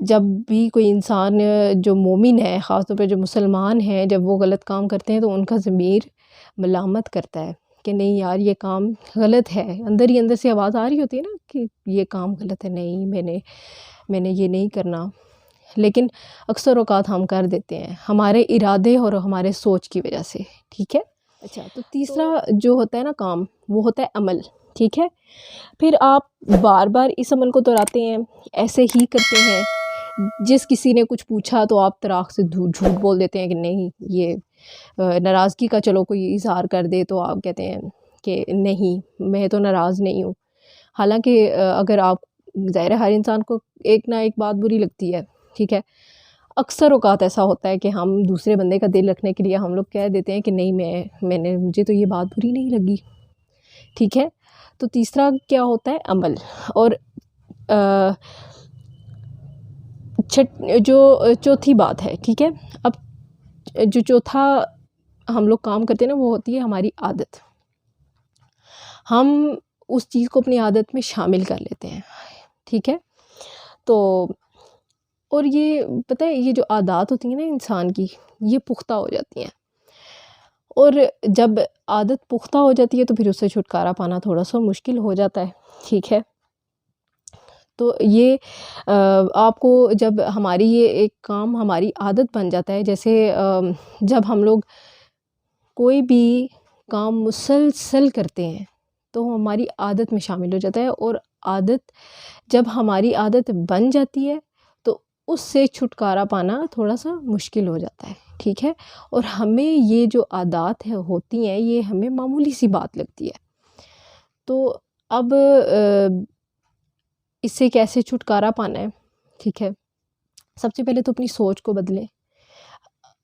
جب بھی کوئی انسان جو مومن ہے، خاص طور پہ جو مسلمان ہیں، جب وہ غلط کام کرتے ہیں تو ان کا ضمیر ملامت کرتا ہے کہ نہیں یار یہ کام غلط ہے، اندر ہی اندر سے آواز آ رہی ہوتی ہے نا کہ یہ کام غلط ہے، نہیں میں نے یہ نہیں کرنا، لیکن اکثر اوقات ہم کر دیتے ہیں ہمارے ارادے اور ہمارے سوچ کی وجہ سے، ٹھیک ہے۔ اچھا، تو تیسرا جو ہوتا ہے نا کام، وہ ہوتا ہے عمل، ٹھیک ہے۔ پھر آپ بار بار اس عمل کو دہراتے ہیں، ایسے ہی کرتے ہیں، جس کسی نے کچھ پوچھا تو آپ طراق سے جھوٹ بول دیتے ہیں کہ نہیں یہ ناراضگی کا چلو کوئی اظہار کر دے تو آپ کہتے ہیں کہ نہیں میں تو ناراض نہیں ہوں، حالانکہ اگر آپ ظاہر ہے ہر انسان کو ایک نہ ایک بات بری لگتی ہے، ٹھیک ہے۔ اکثر اوقات ایسا ہوتا ہے کہ ہم دوسرے بندے کا دل رکھنے کے لیے ہم لوگ کہہ دیتے ہیں کہ نہیں مجھے تو یہ بات بری نہیں لگی، ٹھیک ہے۔ تو تیسرا کیا ہوتا ہے عمل، اور جو چوتھی بات ہے، ٹھیک ہے۔ اب جو چوتھا ہم لوگ کام کرتے ہیں نا وہ ہوتی ہے ہماری عادت، ہم اس چیز کو اپنی عادت میں شامل کر لیتے ہیں، ٹھیک ہے۔ تو اور یہ پتہ ہے یہ جو عادات ہوتی ہیں نا انسان کی، یہ پختہ ہو جاتی ہیں، اور جب عادت پختہ ہو جاتی ہے تو پھر اس سے چھٹکارا پانا تھوڑا سا مشکل ہو جاتا ہے، ٹھیک ہے۔ تو یہ آپ کو جب ہماری یہ ایک کام ہماری عادت بن جاتا ہے، جیسے جب ہم لوگ کوئی بھی کام مسلسل کرتے ہیں تو ہماری عادت میں شامل ہو جاتا ہے، اور عادت جب ہماری عادت بن جاتی ہے تو اس سے چھٹکارا پانا تھوڑا سا مشکل ہو جاتا ہے، ٹھیک ہے۔ اور ہمیں یہ جو عادات ہوتی ہیں یہ ہمیں معمولی سی بات لگتی ہے، تو اب اس سے کیسے چھٹکارا پانا ہے، ٹھیک ہے۔ سب سے پہلے تو اپنی سوچ کو بدلیں،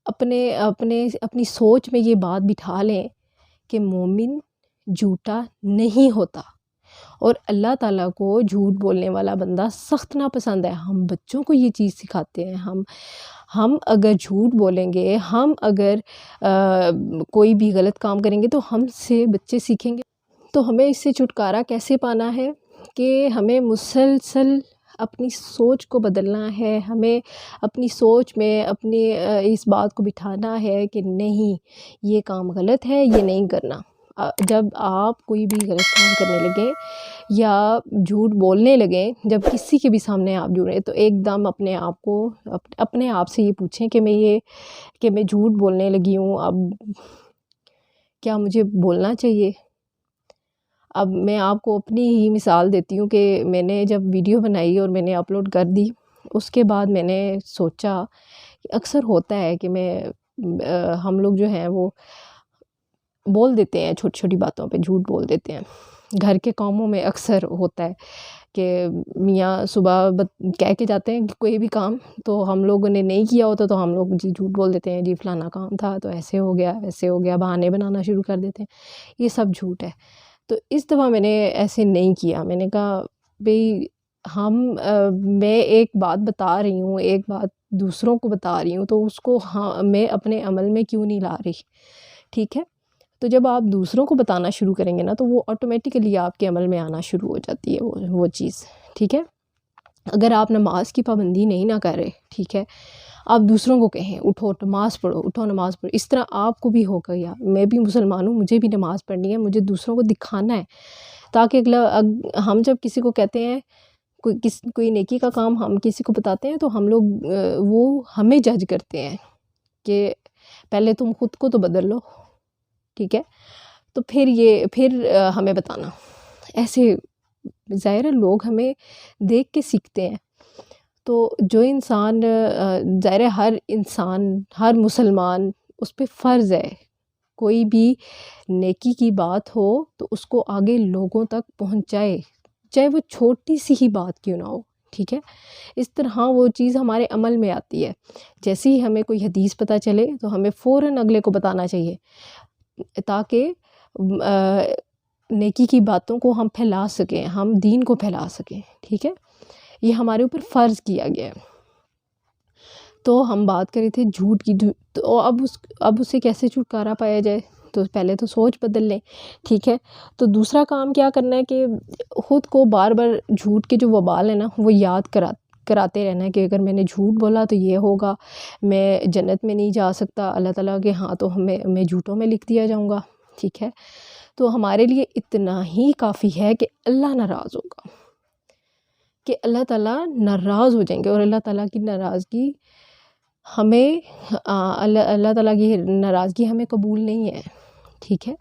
اپنی سوچ میں یہ بات بٹھا لیں کہ مومن جھوٹا نہیں ہوتا، اور اللہ تعالیٰ کو جھوٹ بولنے والا بندہ سخت ناپسند ہے۔ ہم بچوں کو یہ چیز سکھاتے ہیں، ہم اگر جھوٹ بولیں گے، ہم اگر کوئی بھی غلط کام کریں گے تو ہم سے بچے سیکھیں گے۔ تو ہمیں اس سے چھٹکارا کیسے پانا ہے کہ ہمیں مسلسل اپنی سوچ کو بدلنا ہے، ہمیں اپنی سوچ میں اپنی اس بات کو بٹھانا ہے کہ نہیں یہ کام غلط ہے، یہ نہیں کرنا۔ جب آپ کوئی بھی غلط کام کرنے لگیں یا جھوٹ بولنے لگیں، جب کسی کے بھی سامنے آپ جھوٹ رہے تو ایک دم اپنے آپ سے یہ پوچھیں کہ میں جھوٹ بولنے لگی ہوں، اب کیا مجھے بولنا چاہیے؟ اب میں آپ کو اپنی ہی مثال دیتی ہوں کہ میں نے جب ویڈیو بنائی اور میں نے اپلوڈ کر دی، اس کے بعد میں نے سوچا کہ اکثر ہوتا ہے کہ ہم لوگ جو ہیں وہ بول دیتے ہیں چھوٹی چھوٹی باتوں پہ جھوٹ بول دیتے ہیں۔ گھر کے کاموں میں اکثر ہوتا ہے کہ میاں صبح کہہ کے جاتے ہیں کہ کوئی بھی کام تو ہم لوگوں نے نہیں کیا ہوتا تو ہم لوگ جی جھوٹ بول دیتے ہیں، جی فلانا کام تھا تو ایسے ہو گیا ویسے ہو گیا، بہانے بنانا شروع کر دیتے ہیں، یہ سب جھوٹ ہے۔ تو اس دفعہ میں نے ایسے نہیں کیا، میں نے کہا بھئی میں ایک بات بتا رہی ہوں، ایک بات دوسروں کو بتا رہی ہوں تو اس کو میں اپنے عمل میں کیوں نہیں لا رہی، ٹھیک ہے۔ تو جب آپ دوسروں کو بتانا شروع کریں گے نا تو وہ آٹومیٹیکلی آپ کے عمل میں آنا شروع ہو جاتی ہے وہ چیز، ٹھیک ہے۔ اگر آپ نماز کی پابندی نہیں نہ کر رہے، ٹھیک ہے، آپ دوسروں کو کہیں اٹھو نماز پڑھو، اٹھو نماز پڑھو، اس طرح آپ کو بھی ہوگا یار میں بھی مسلمان ہوں، مجھے بھی نماز پڑھنی ہے، مجھے دوسروں کو دکھانا ہے، تاکہ ہم جب کسی کو کہتے ہیں کوئی نیکی کا کام ہم کسی کو بتاتے ہیں تو ہم لوگ وہ ہمیں جج کرتے ہیں کہ پہلے تم خود کو تو بدل لو، ٹھیک ہے، تو پھر ہمیں بتانا۔ ایسے ظاہر ہے لوگ ہمیں دیکھ کے سیکھتے ہیں، تو جو انسان ظاہر ہے ہر انسان ہر مسلمان اس پہ فرض ہے کوئی بھی نیکی کی بات ہو تو اس کو آگے لوگوں تک پہنچائے، چاہے وہ چھوٹی سی ہی بات کیوں نہ ہو، ٹھیک ہے۔ اس طرح وہ چیز ہمارے عمل میں آتی ہے، جیسے ہی ہمیں کوئی حدیث پتہ چلے تو ہمیں فوراً اگلے کو بتانا چاہیے تاکہ نیکی کی باتوں کو ہم پھیلا سکیں، ہم دین کو پھیلا سکیں، ٹھیک ہے۔ یہ ہمارے اوپر فرض کیا گیا ہے۔ تو ہم بات کر رہے تھے جھوٹ کی، تو اب اسے کیسے چھٹکارا پایا جائے، تو پہلے تو سوچ بدل لیں، ٹھیک ہے۔ تو دوسرا کام کیا کرنا ہے کہ خود کو بار بار جھوٹ کے جو وبال ہے نا وہ یاد کراتے رہنا ہے کہ اگر میں نے جھوٹ بولا تو یہ ہوگا، میں جنت میں نہیں جا سکتا، اللہ تعالیٰ کے ہاں تو میں جھوٹوں میں لکھ دیا جاؤں گا، ٹھیک ہے۔ تو ہمارے لیے اتنا ہی کافی ہے کہ اللہ ناراض ہوگا، کہ اللہ تعالیٰ ناراض ہو جائیں گے، اور اللہ تعالیٰ کی ناراضگی ہمیں اللہ تعالیٰ کی ناراضگی ہمیں قبول نہیں ہے، ٹھیک ہے۔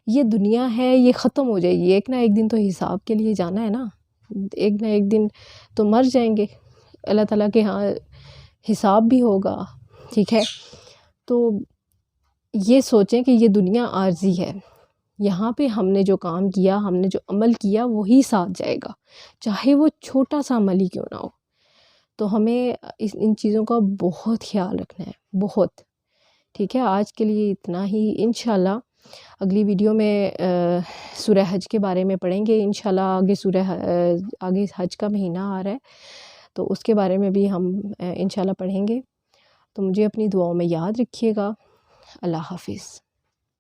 یہ دنیا ہے، یہ ختم ہو جائے گی، ایک نہ ایک دن تو حساب کے لیے جانا ہے نا، ایک نہ ایک دن تو مر جائیں گے، اللہ تعالیٰ کے ہاں حساب بھی ہوگا، ٹھیک ہے۔ تو یہ سوچیں کہ یہ دنیا عارضی ہے، یہاں پہ ہم نے جو کام کیا، ہم نے جو عمل کیا وہی ساتھ جائے گا، چاہے وہ چھوٹا سا عمل ہی کیوں نہ ہو۔ تو ہمیں ان چیزوں کا بہت خیال رکھنا ہے، بہت، ٹھیک ہے۔ آج کے لیے اتنا ہی، انشاءاللہ اگلی ویڈیو میں سورہ حج کے بارے میں پڑھیں گے انشاءاللہ۔ آگے حج کا مہینہ آ رہا ہے، تو اس کے بارے میں بھی ہم انشاءاللہ پڑھیں گے۔ تو مجھے اپنی دعاؤں میں یاد رکھیے گا۔ اللہ حافظ۔